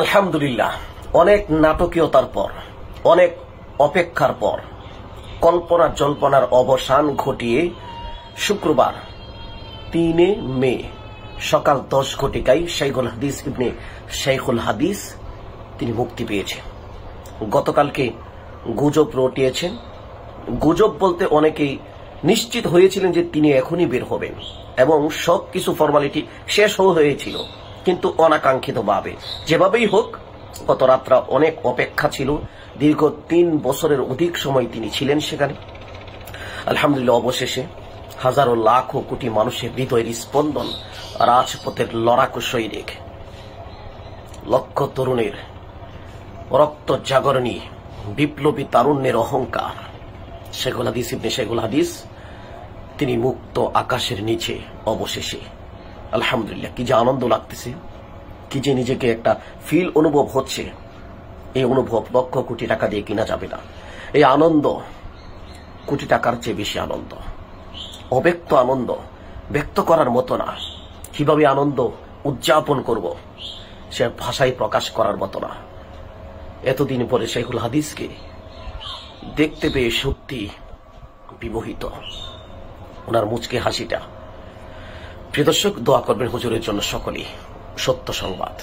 আলহামদুলিল্লাহ, অনেক নাটকীয়তার পর, অনেক অপেক্ষার পর কল্পনা জল্পনার অবসান ঘটিয়ে শুক্রবার ৩ মে সকাল 10 ঘটিকায় শাইখুল হাদিস ইবনে শাইখুল হাদিস তিনি মুক্তি পেয়েছেন। গতকালকে গুজব রটিয়েছেন। গুজব বলতে অনেকেই নিশ্চিত হয়েছিলেন যে তিনি এখনই বের হবেন এবং সবকিছু ফর্মালিটি শেষ হয়েছিল, কিন্তু অনাকাঙ্ক্ষিতভাবে যেভাবেই হোক গত রাত্রা অনেক অপেক্ষা ছিল। দীর্ঘ 3 বছরের অধিক সময় তিনি ছিলেন সেখানে। আলহামদুলিল্লাহ, অবশেষে হাজারো লাখো কোটি মানুষের হৃদয়ের স্পন্দন, রাজপথের লড়াকু সৈনিক, লক্ষ তরুণের রক্ত জাগরণী, বিপ্লবী তারুণ্যের অহংকার শাইখুল হাদিস ইবনে শাইখুল হাদিস তিনি মুক্ত আকাশের নিচে অবশেষে। আলহামদুলিল্লাহ, কি যে আনন্দ লাগতেছে, কি যে নিজেকে একটা ফিল অনুভব হচ্ছে। এই অনুভব লক্ষ কোটি টাকা দিয়ে কিনা যাবে না। এই আনন্দ কোটি টাকার চেয়ে বেশি আনন্দ, অব্যক্ত আনন্দ, ব্যক্ত করার মতো না। কিভাবে আনন্দ উদযাপন করব সে ভাষায় প্রকাশ করার মতো না। এতদিন পরে শাইখুল হাদিসকে দেখতে পেয়ে সত্যি বিমোহিত, ওনার মুচকে হাসিটা। প্রিয় দর্শক, দোয়া করবেন হুজুরের জন্য সকলেই। সত্য সংবাদ।